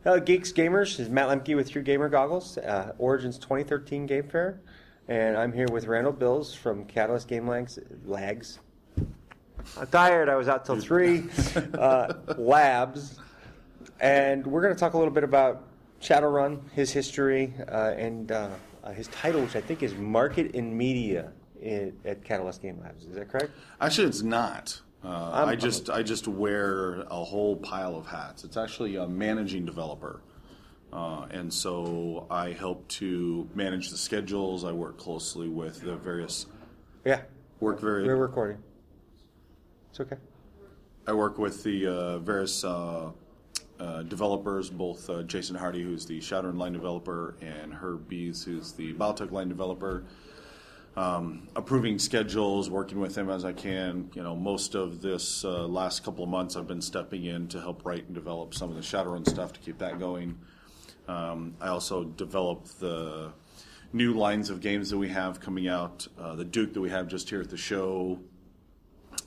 Hello, Geeks Gamers. This is Matt Lemke with True Gamer Goggles, Origins 2013 Game Fair. And I'm here with Randall Bills from Catalyst Game Lags. I'm tired. I was out till 3. Labs. And we're going to talk a little bit about Shadowrun, his history, and his title, which I think is Market and Media at Catalyst Game Labs. Is that correct? Actually, it's not. I just wear a whole pile of hats. It's actually a managing developer. And so I help to manage the schedules. I work closely with the various... Yeah. We're recording. It's okay. I work with the various developers, both Jason Hardy, who's the Shadowrun line developer, and Herb Bees, who's the Battletech line developer. Approving schedules, working with them as I can. You know, most of this last couple of months I've been stepping in to help write and develop some of the Shadowrun stuff to keep that going. I also develop the new lines of games that we have coming out, the Duke that we have just here at the show,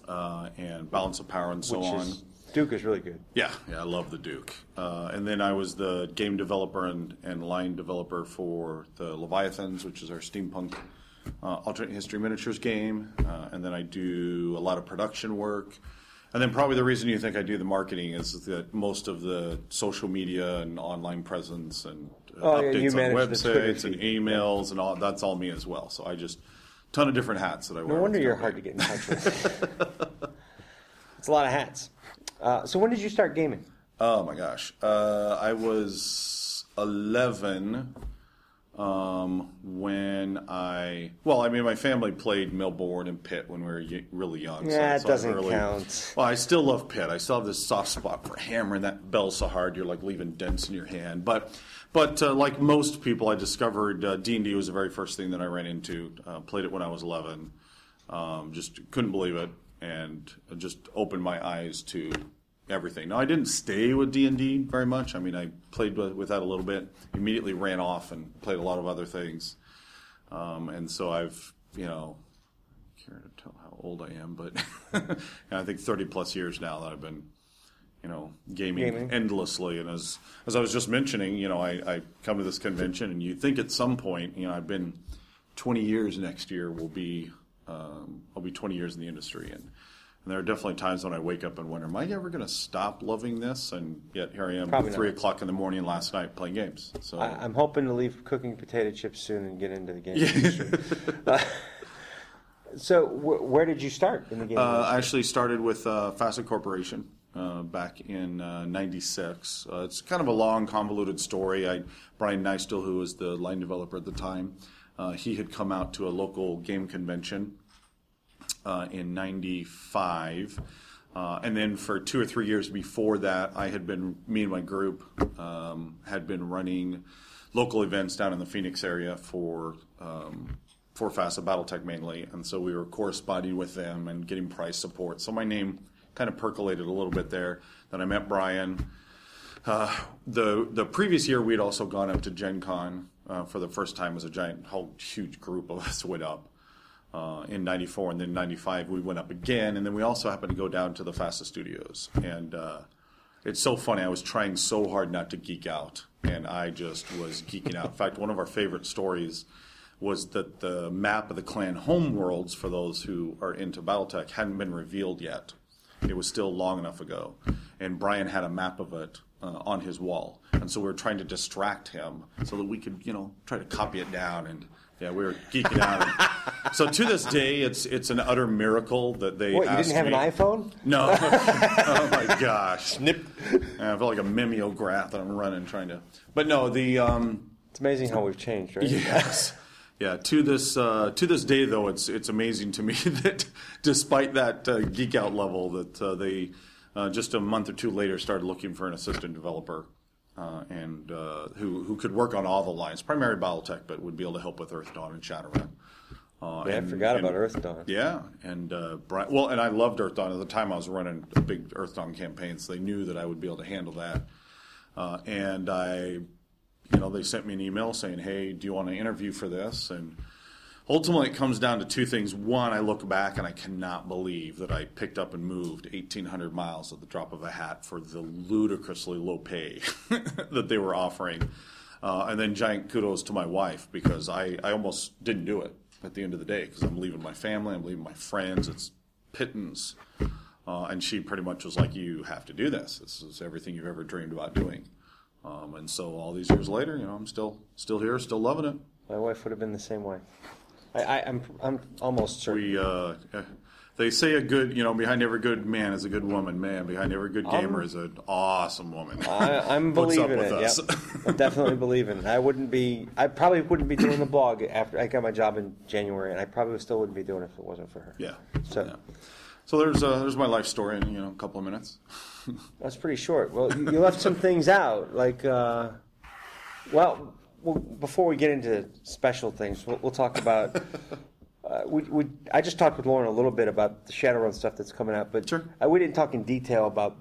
and Balance of Power and so on. Duke is really good. Yeah, I love the Duke. And then I was the game developer and line developer for the Leviathans, which is our steampunk alternate history miniatures game. And then I do a lot of production work. And then probably the reason you think I do the marketing is that most of the social media and online presence and updates on websites and emails and all, that's all me as well. So I just, ton of different hats that I wear. No wonder you're hard to get in touch with. It's a lot of hats. So when did you start gaming? Oh my gosh. I was 11 when my family played Melbourne and Pitt when we were really young. Yeah, so it doesn't count. Well, I still love Pitt. I still have this soft spot for hammering that bell so hard you're like leaving dents in your hand. But like most people, I discovered D&D was the very first thing that I ran into. Played it when I was 11. Just couldn't believe it, and just opened my eyes to everything. Now, I didn't stay with D&D very much. I mean, I played with that a little bit, immediately ran off and played a lot of other things. And so I've, I can't tell how old I am, but I think 30 plus years now that I've been, gaming endlessly. And as I was just mentioning, I come to this convention and you think at some point, I've been 20 years next year I'll be 20 years in the industry. And there are definitely times when I wake up and wonder, am I ever going to stop loving this? And yet here I am at 3 o'clock in the morning last night playing games. So I'm hoping to leave cooking potato chips soon and get into the game industry. So where did you start in the game industry? I actually started with Facet Corporation back in 96. It's kind of a long, convoluted story. Brian Nystel, who was the line developer at the time, he had come out to a local game convention in 95, and then for 2 or 3 years before that, me and my group had been running local events down in the Phoenix area for FASA Battletech mainly, and so we were corresponding with them and getting price support. So my name kind of percolated a little bit there. Then I met Brian. The previous year, we'd also gone up to Gen Con for the first time as a huge group of us went up. In 94, and then 95 we went up again, and then we also happened to go down to the FASA studios. And it's so funny, I was trying so hard not to geek out, and I just was geeking out. In fact, one of our favorite stories was that the map of the clan homeworlds, for those who are into Battletech, hadn't been revealed yet. It was still long enough ago, and Brian had a map of it on his wall, and so we were trying to distract him so that we could, try to copy it down. And yeah, we were geeking out. So to this day, it's an utter miracle that they What, you asked didn't have me. an iPhone? No. Oh, my gosh. Snip. I felt like a mimeograph that I'm running trying to... But no, It's amazing how we've changed, right? Yes. Yeah, to this day, though, it's amazing to me that despite that geek out level, that they just a month or two later started looking for an assistant developer. And who could work on all the lines, primarily Battletech, but would be able to help with Earth Dawn and Shadowrun. I forgot about Earth Dawn. Yeah, and Brian, and I loved Earth Dawn. At the time, I was running a big Earth Dawn campaign, so they knew that I would be able to handle that. And they sent me an email saying, "Hey, do you want to interview for this?" And ultimately it comes down to two things. One, I look back and I cannot believe that I picked up and moved 1,800 miles at the drop of a hat for the ludicrously low pay that they were offering. And then giant kudos to my wife, because I almost didn't do it at the end of the day, because I'm leaving my family, I'm leaving my friends. It's pittance. And she pretty much was like, you have to do this. This is everything you've ever dreamed about doing. And so all these years later, I'm still here, still loving it. My wife would have been the same way. I'm almost certain. They say a good, behind every good man is a good woman. Man, behind every good gamer is an awesome woman. I'm believing it. Yep. I'm definitely believing it. I probably wouldn't be doing the blog after I got my job in January, and I probably still wouldn't be doing it if it wasn't for her. Yeah. So. Yeah. So there's my life story in a couple of minutes. That's pretty short. Well, you left some things out, like before we get into special things, we'll talk about. I just talked with Lauren a little bit about the Shadowrun stuff that's coming out, but sure. We didn't talk in detail about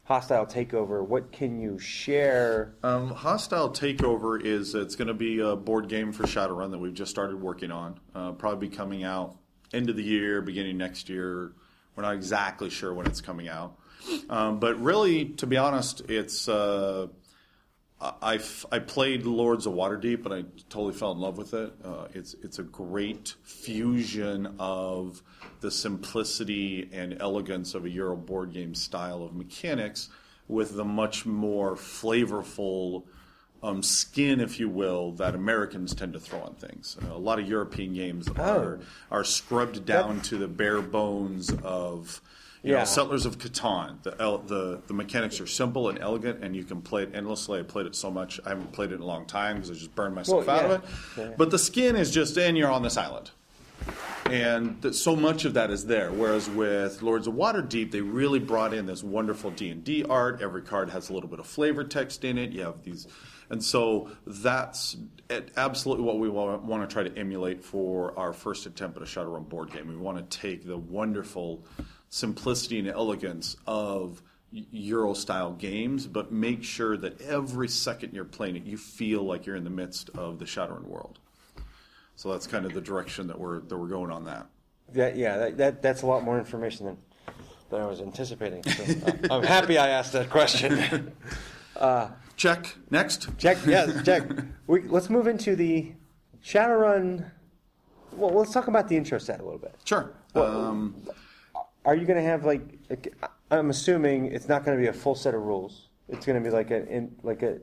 Hostile Takeover. What can you share? Hostile Takeover it's going to be a board game for Shadowrun that we've just started working on. Probably be coming out end of the year, beginning next year. We're not exactly sure when it's coming out. But really, to be honest, it's I played Lords of Waterdeep, and I totally fell in love with it. It's a great fusion of the simplicity and elegance of a Euro board game style of mechanics with the much more flavorful skin, if you will, that Americans tend to throw on things. A lot of European games are scrubbed down to the bare bones of Settlers of Catan. The mechanics are simple and elegant, and you can play it endlessly. I played it so much. I haven't played it in a long time because I just burned myself out of it. Yeah. But the skin is just, and you're on this island. And so much of that is there. Whereas with Lords of Waterdeep, they really brought in this wonderful D&D art. Every card has a little bit of flavor text in it. You have these... And so that's absolutely what we want to try to emulate for our first attempt at a Shadowrun board game. We want to take the wonderful simplicity and elegance of Euro-style games, but make sure that every second you're playing it, you feel like you're in the midst of the Shadowrun world. So that's kind of the direction that we're going on that. That's a lot more information than I was anticipating. So, I'm happy I asked that question. Check. Next. Check. Yes, check. Let's move into the Shadowrun. Well, let's talk about the intro set a little bit. Sure. Are you going to have I'm assuming it's not going to be a full set of rules. It's going to be like a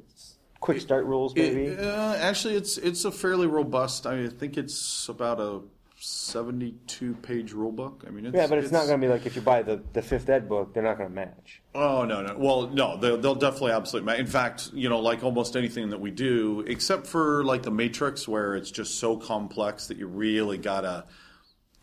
quick start rules, maybe. Actually, it's a fairly robust. I think it's about a 72-page rule book. I mean, but it's not going to be like if you buy the 5th ed book, they're not going to match. Oh, no. Well, no, they'll definitely absolutely match. In fact, like almost anything that we do, except for like the Matrix, where it's just so complex that you really got to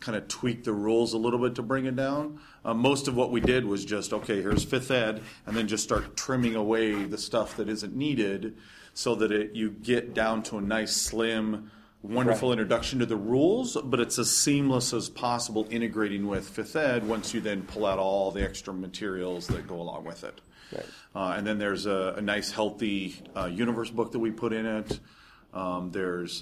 kind of tweak the rules a little bit to bring it down. Most of what we did was just, okay, here's 5th ed, and then just start trimming away the stuff that isn't needed so that you get down to a nice, slim, wonderful introduction to the rules, but it's as seamless as possible integrating with 5th ed once you then pull out all the extra materials that go along with it. Right. And then there's a nice, healthy universe book that we put in it. There's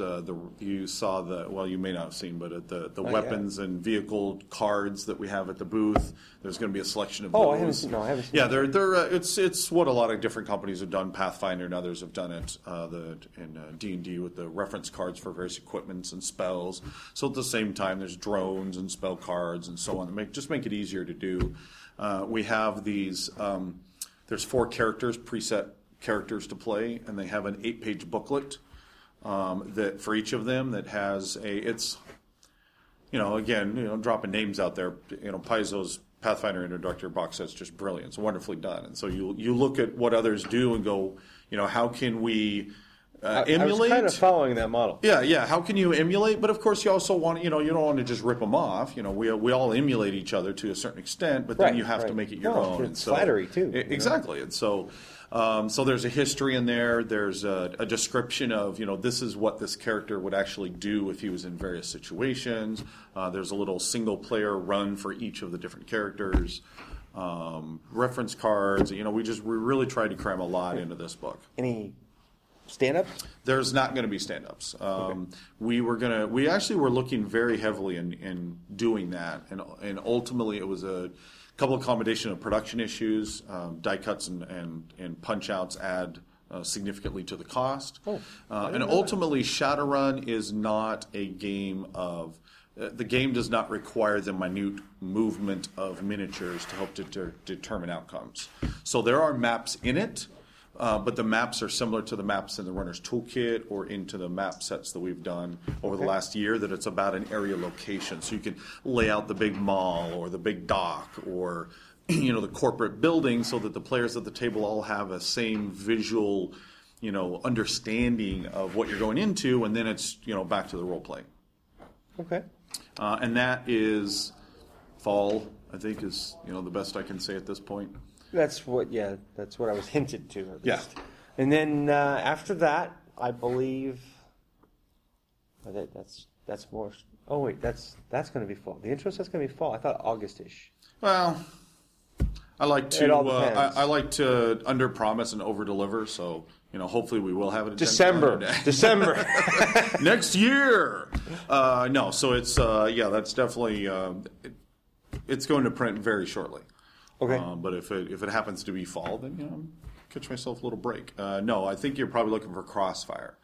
you saw you may not have seen, but the weapons and vehicle cards that we have at the booth. There's going to be a selection of those. I haven't seen. Yeah, they're it's what a lot of different companies have done. Pathfinder and others have done it. In D&D with the reference cards for various equipments and spells. So at the same time, there's drones and spell cards and so on. Make it easier to do. We have these. There's 4 preset characters to play, and they have an 8-page booklet. That for each of them that has dropping names out there. Paizo's Pathfinder Introductory box set's just brilliant. It's wonderfully done. And so you look at what others do and go, how can we emulate? I was kind of following that model. Yeah. How can you emulate? But of course, you also want, you don't want to just rip them off. We all emulate each other to a certain extent, but then you have to make it your own. It's flattery too. Exactly. And so. So there's a history in there. There's a description of, this is what this character would actually do if he was in various situations. There's a little single-player run for each of the different characters. Reference cards. We really tried to cram a lot into this book. Any stand-ups? There's not going to be stand-ups. We actually were looking very heavily in doing that, and ultimately it was a couple of combination of production issues, die cuts and punch outs add significantly to the cost. And ultimately, Shadowrun is not a game of. The game does not require the minute movement of miniatures to help determine outcomes. So there are maps in it, but the maps are similar to the maps in the Runner's Toolkit or into the map sets that we've done over the last year, that it's about an area location. So you can lay out the big mall or the big dock or the corporate building so that the players at the table all have a same visual understanding of what you're going into, and then it's back to the role playing. Okay. And that is fall, I think, is the best I can say at this point. That's what I was hinted to. At least. Yeah. And then after that, I believe that's more. Oh wait, that's going to be fall. The intro says going to be fall. I thought August-ish. Well, I like to It all depends. I like to under promise and over deliver. So hopefully we will have it in December next year. No, so it's that's definitely it's going to print very shortly. Okay. But if it happens to be fall, then catch myself a little break. No, I think you're probably looking for Crossfire.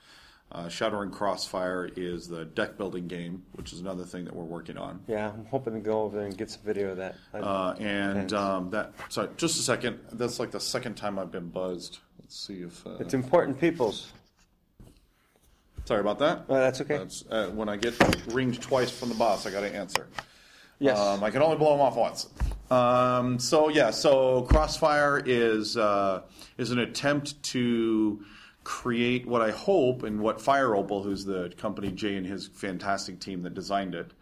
Shadowrun Crossfire is the deck building game, which is another thing that we're working on. Yeah, I'm hoping to go over there and get some video of that. Sorry, just a second. That's like the second time I've been buzzed. Let's see if it's important peoples. Sorry about that. That's okay. That's when I get ringed twice from the boss, I got to answer. Yes. I can only blow them off once. So Crossfire is an attempt to create what I hope, and what Fire Opal, who's the company Jay and his fantastic team that designed it,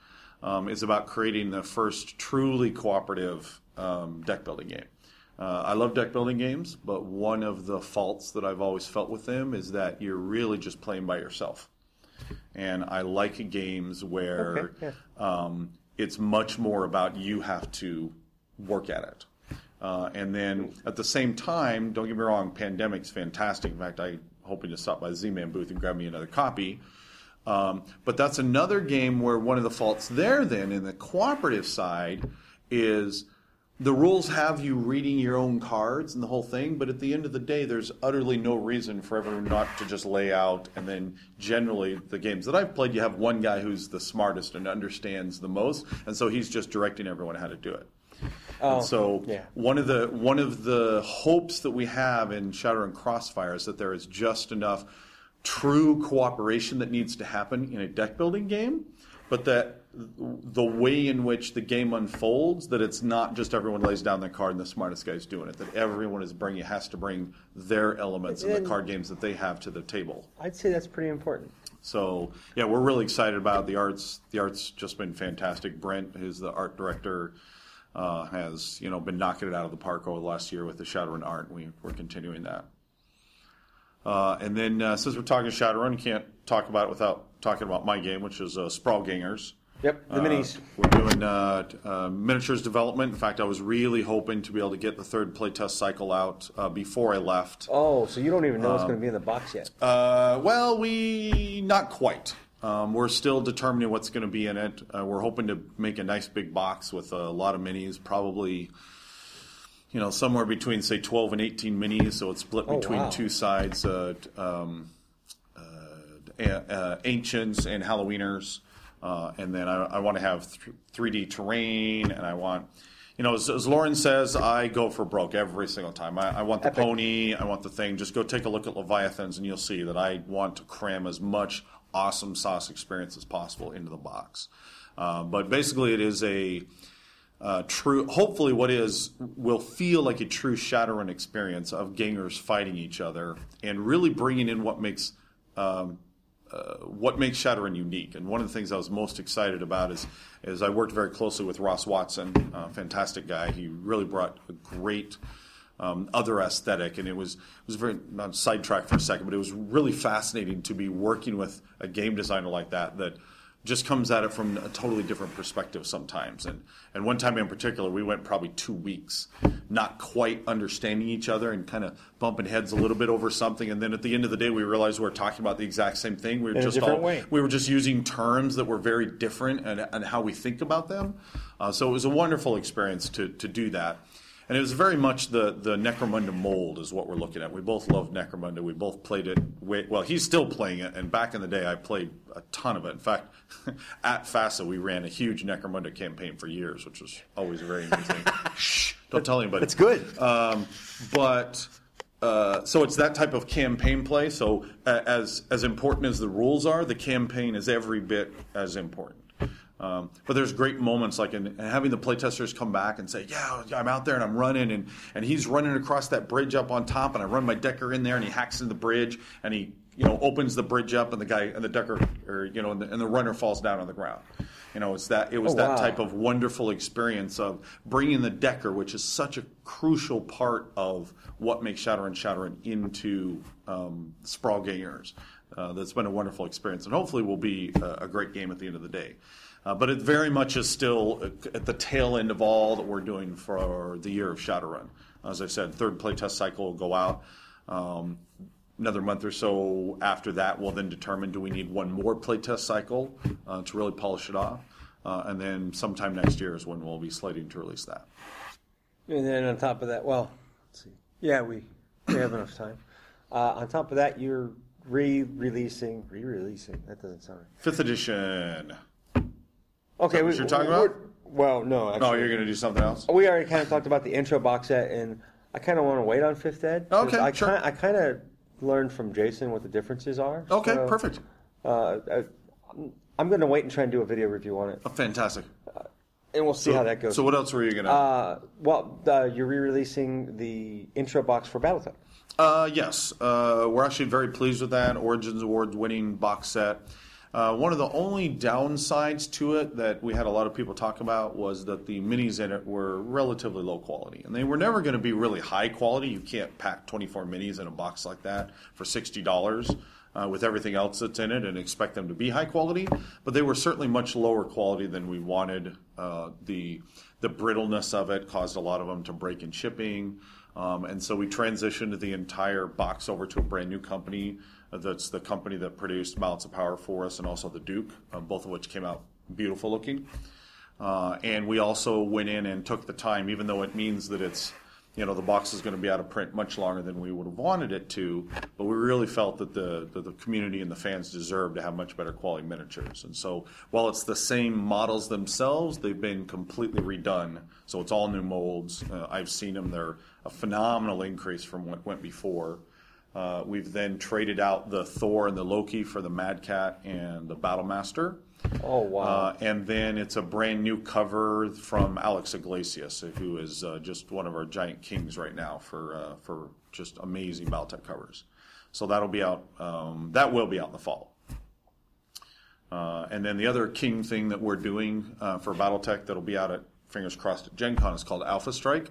is about creating the first truly cooperative deck building game. I love deck building games, but one of the faults that I've always felt with them is that you're really just playing by yourself. And I like games where it's much more about you have to work at it. And then at the same time, don't get me wrong, Pandemic's fantastic. In fact, I'm hoping to stop by the Z-Man booth and grab me another copy. But that's another game where one of the faults there then in the cooperative side is the rules have you reading your own cards and the whole thing, but at the end of the day, there's utterly no reason for everyone not to just lay out. And then generally, the games that I've played, you have one guy who's the smartest and understands the most, and so he's just directing everyone how to do it. And so one of the hopes that we have in Shadowrun Crossfire is that there is just enough true cooperation that needs to happen in a deck building game, but that the way in which the game unfolds, that it's not just everyone lays down their card and the smartest guy's doing it, that everyone has to bring their elements in the card games that they have to the table. I'd say that's pretty important. So, yeah, we're really excited about the arts. The art's just been fantastic. Brent, who's the art director, has been knocking it out of the park over the last year with the Shadowrun art. We're continuing that. And then since we're talking Shadowrun, you can't talk about it without talking about my game, which is Sprawl Gangers. Yep, the minis. We're doing miniatures development. In fact, I was really hoping to be able to get the third playtest cycle out before I left. Oh, so you don't even know what's going to be in the box yet? Well, not quite. We're still determining what's going to be in it. We're hoping to make a nice big box with a lot of minis, probably somewhere between, say, 12 and 18 minis, so it's split between two sides, Ancients and Halloweeners. And then I want to have 3D terrain, and I want, as Lauren says, I go for broke every single time. I want the pony, I want the thing. Just go take a look at Leviathans, and you'll see that I want to cram as much awesome sauce experience as possible into the box. But basically, it is a true, hopefully will feel like a true Shadowrun experience of gangers fighting each other and really bringing in what makes Shadowrun unique. And one of the things I was most excited about is I worked very closely with Ross Watson, a fantastic guy. He really brought a great other aesthetic, and it was very, not sidetracked for a second, but it was really fascinating to be working with a game designer like that just comes at it from a totally different perspective sometimes. And one time in particular, we went probably 2 weeks not quite understanding each other and kind of bumping heads a little bit over something. And then at the end of the day, we realized we were talking about the exact same thing. We were just using terms that were very different and how we think about them. So it was a wonderful experience to do that. And it was very much the Necromunda mold is what we're looking at. We both love Necromunda. We both played it. Well, he's still playing it, and back in the day, I played a ton of it. In fact, at FASA, we ran a huge Necromunda campaign for years, which was always very amusing. Shh, don't tell anybody. It's good. So it's that type of campaign play. So as important as the rules are, the campaign is every bit as important. But there's great moments like in having the playtesters come back and say, yeah, I'm out there and I'm running and he's running across that bridge up on top and I run my decker in there and he hacks into the bridge and he opens the bridge up and the guy and the decker and the runner falls down on the ground. It was that type of wonderful experience of bringing the decker, which is such a crucial part of what makes Shadowrun into Sprawl gamers. That's been a wonderful experience and hopefully will be a great game at the end of the day. But it very much is still at the tail end of all that we're doing for the year of Shadowrun. As I said, third playtest cycle will go out. Another month or so after that, we'll then determine do we need one more playtest cycle to really polish it off. And then sometime next year is when we'll be slating to release that. And then on top of that, let's see. Yeah, we have enough time. On top of that, you're re-releasing, that doesn't sound right. 5th edition. Okay, what you're talking about? Well, no, actually. No, you're going to do something else? We already kind of talked about the intro box set, and I kind of want to wait on 5th Ed. Okay, sure. I kind of learned from Jason what the differences are. Okay, perfect. I'm going to wait and try and do a video review on it. Oh, fantastic. And we'll see how that goes. So what else were you going to... you're re-releasing the intro box for Battletech. Yes. We're actually very pleased with that. Origins Award-winning box set. One of the only downsides to it that we had a lot of people talk about was that the minis in it were relatively low quality. And they were never going to be really high quality. You can't pack 24 minis in a box like that for $60 with everything else that's in it and expect them to be high quality. But they were certainly much lower quality than we wanted. The brittleness of it caused a lot of them to break in shipping. And so we transitioned the entire box over to a brand new company. That's the company that produced Balance of Power for us and also the Duke, both of which came out beautiful looking. And we also went in and took the time, even though it means that it's, the box is going to be out of print much longer than we would have wanted it to, but we really felt that the community and the fans deserve to have much better quality miniatures. And so while it's the same models themselves, they've been completely redone. So it's all new molds. I've seen them. They're a phenomenal increase from what went before. We've then traded out the Thor and the Loki for the Mad Cat and the Battlemaster. Oh, wow. And then it's a brand new cover from Alex Iglesias, who is just one of our giant kings right now for just amazing Battletech covers. So that'll be out. That will be out in the fall. And then the other king thing that we're doing for Battletech that'll be out at, fingers crossed, at Gen Con is called Alpha Strike,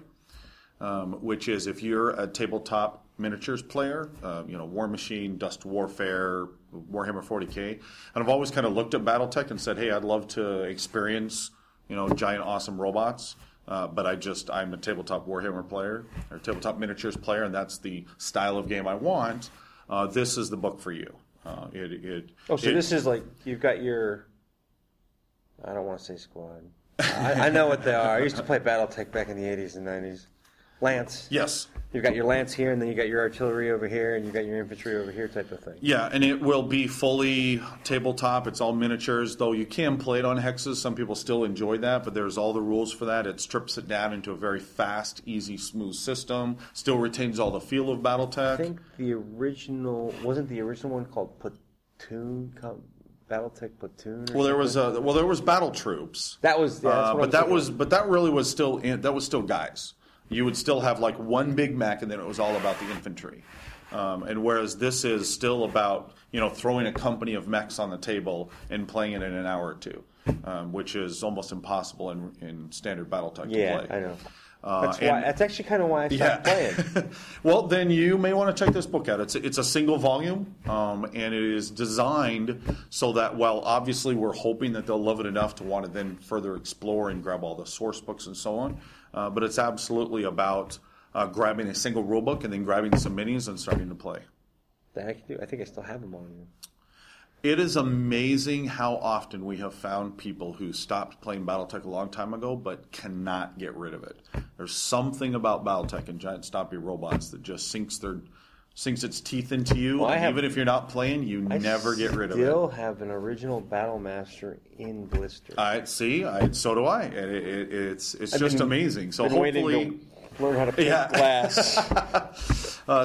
which is if you're a tabletop miniatures player, War Machine, Dust Warfare, Warhammer 40K, and I've always kind of looked at Battletech and said, hey, I'd love to experience, giant awesome robots, but I'm a tabletop Warhammer player, or tabletop miniatures player, and that's the style of game I want. This is the book for you. This is like, you've got your, I don't want to say squad. I know what they are. I used to play Battletech back in the 80s and 90s. Lance. Yes. You've got your lance here, and then you got your artillery over here, and you got your infantry over here, type of thing. Yeah, and it will be fully tabletop. It's all miniatures, though you can play it on hexes. Some people still enjoy that, but there's all the rules for that. It strips it down into a very fast, easy, smooth system. Still retains all the feel of BattleTech. I think wasn't the original one called Platoon? BattleTech Platoon? Well, there was Battle Troops. That was, that really was still guys. You would still have like one Big Mac, and then it was all about the infantry. And whereas this is still about throwing a company of mechs on the table and playing it in an hour or two, which is almost impossible in standard BattleTech to play. Yeah, I know. That's actually kind of why I stopped playing. Well, then you may want to check this book out. It's a single volume, and it is designed so that while obviously we're hoping that they'll love it enough to want to then further explore and grab all the source books and so on, but it's absolutely about grabbing a single rule book and then grabbing some minis and starting to play. That I can do. I think I still have them on you. It is amazing how often we have found people who stopped playing BattleTech a long time ago but cannot get rid of it. There's something about BattleTech and Giant Stompy Robots that just sinks its teeth into you. Well, even if you're not playing, you never get rid of it. I still have an original Battle Master in blister. So do I. It's just amazing. So hopefully learn how to paint glass.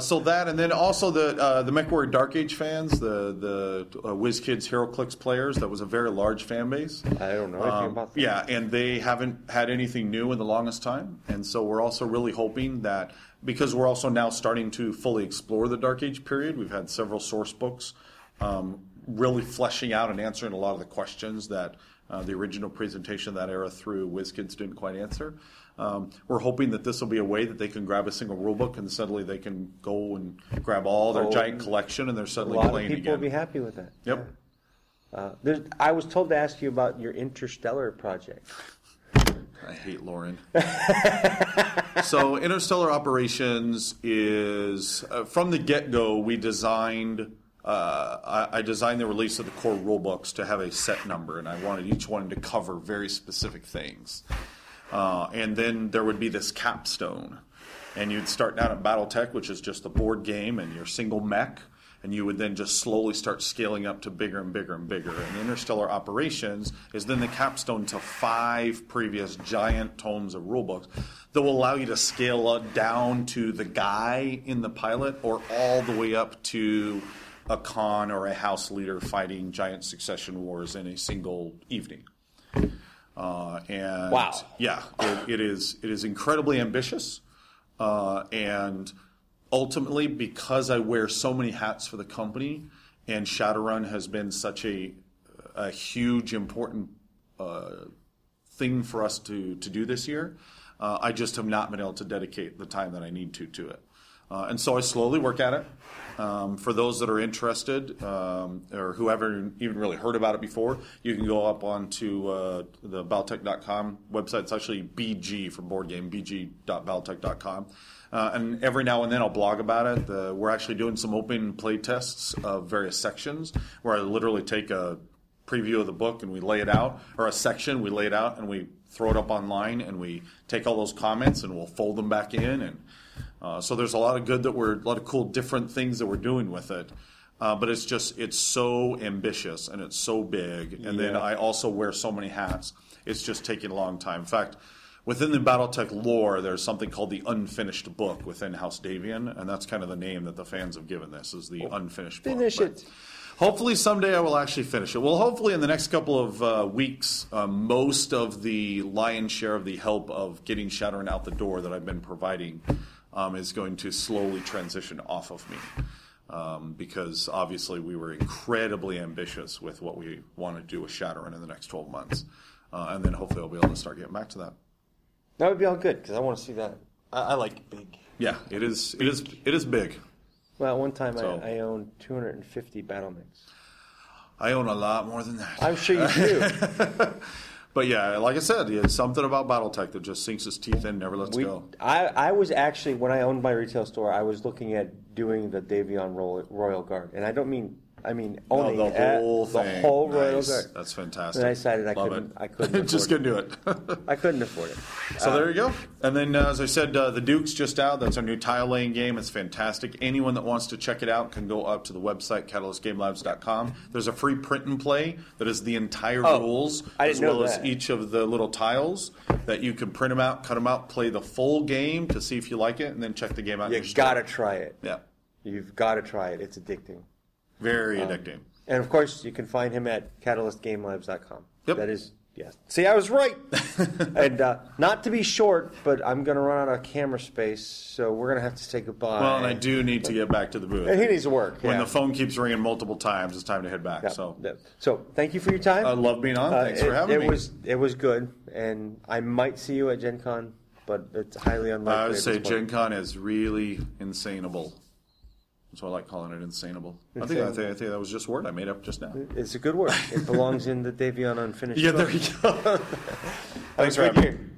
So that, and then also the MechWarrior Dark Age fans, the WizKids HeroClix players, that was a very large fan base. I don't know anything about that. Yeah, and they haven't had anything new in the longest time. And so we're also really hoping that, because we're also now starting to fully explore the Dark Age period, we've had several source books really fleshing out and answering a lot of the questions that the original presentation of that era through WizKids didn't quite answer. We're hoping that this will be a way that they can grab a single rulebook and suddenly they can go and grab all their giant collection and they're suddenly playing again. A lot of people will be happy with that. Yep. Yeah. I was told to ask you about your Interstellar project. I hate Lauren. So Interstellar Operations is, from the get-go, we designed... I designed the release of the core rulebooks to have a set number, and I wanted each one to cover very specific things. And then there would be this capstone. And you'd start down at BattleTech, which is just the board game and your single mech, and you would then just slowly start scaling up to bigger and bigger and bigger. And Interstellar Operations is then the capstone to 5 previous giant tomes of rulebooks that will allow you to scale down to the guy in the pilot or all the way up to a Khan or a house leader fighting giant succession wars in a single evening. And wow. Yeah, it is incredibly ambitious. And ultimately, because I wear so many hats for the company, and Shadowrun has been such a huge, important thing for us to do this year, I just have not been able to dedicate the time that I need to it. And so I slowly work at it. For those that are interested or who haven't even really heard about it before, you can go up onto the Battletech.com website. It's actually BG for board game, bg.battletech.com. And every now and then I'll blog about it. We're actually doing some open play tests of various sections where I literally take a preview of the book and we lay it out, or a section, we lay it out and we throw it up online and we take all those comments and we'll fold them back in. And so there's a lot of cool different things that we're doing with it. But it's so ambitious and it's so big. And then I also wear so many hats. It's just taking a long time. In fact, within the BattleTech lore, there's something called the unfinished book within House Davian, and that's kind of the name that the fans have given this, is the unfinished book. Finish it. Hopefully someday I will actually finish it. Well, hopefully in the next couple of weeks, most of the lion's share of the help of getting Shadowrun out the door that I've been providing is going to slowly transition off of me. Because obviously we were incredibly ambitious with what we want to do with Shadowrun in the next 12 months. And then hopefully I'll be able to start getting back to that. That would be all good, because I want to see that. I like big. Yeah, it is big. Well, at one time I owned 250 battle mechs. I own a lot more than that. I'm sure you do. But yeah, like I said, it's something about BattleTech that just sinks its teeth in, never lets go. I was actually, when I owned my retail store, I was looking at doing the Davion Royal Guard. And I mean owning the whole thing. The whole Royal Guard. That's fantastic. And I decided I couldn't afford it. Just couldn't do it. I couldn't afford it. So there you go. And then, as I said, the Duke's just out. That's our new tile laying game. It's fantastic. Anyone that wants to check it out can go up to the website, catalystgamelabs.com. There's a free print and play that is the entire rules, as well as each of the little tiles that you can print them out, cut them out, play the full game to see if you like it, and then check the game out. You've got to try it. Yeah. You've got to try it. It's addicting. Very addicting. And, of course, you can find him at catalystgamelabs.com. Yep. That is, yes. See, I was right. And not to be short, but I'm going to run out of camera space, so we're going to have to say goodbye. Well, and I do need to get back to the booth. And he needs to work. When the phone keeps ringing multiple times, it's time to head back. Yeah. So thank you for your time. I love being on. Thanks for having me. It was good, and I might see you at Gen Con but it's highly unlikely. I would at say this point. Gen Con is really insaneable. That's why I like calling it insanable. I think that was just a word I made up just now. It's a good word. It belongs in the Davion Unfinished. Yeah, book. there you go. Thanks for Have a having good me. year.